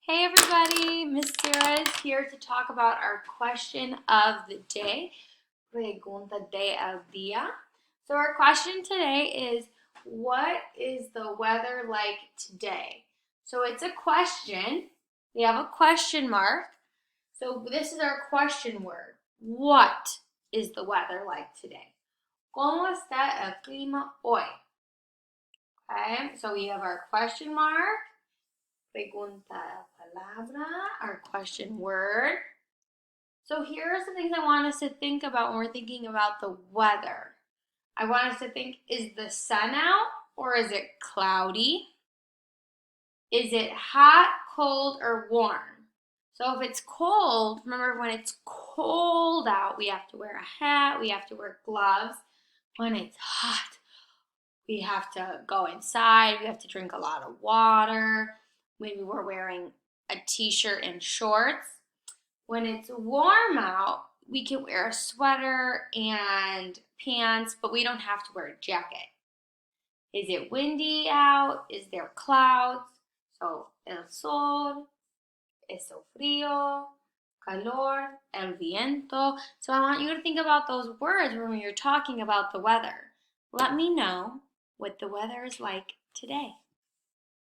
Hey everybody, Miss Sarah is here to talk about our question of the day, pregunta de el día. So our question today is, what is the weather like today? So it's a question. We have a question mark. So this is our question word. What is the weather like today? ¿Cómo está el clima hoy? Okay, so we have our question mark. Pregunta palabra, our question word. So here are some things I want us to think about when we're thinking about the weather. I want us to think, is the sun out or is it cloudy? Is it hot, cold, or warm? So if it's cold, remember when it's cold out, we have to wear a hat, we have to wear gloves. When it's hot, we have to go inside, we have to drink a lot of water. Maybe we're wearing a t-shirt and shorts. When it's warm out, we can wear a sweater and pants, but we don't have to wear a jacket. Is it windy out? Is there clouds? So, el sol, eso frío, calor, el viento. So I want you to think about those words when you're talking about the weather. Let me know what the weather is like today.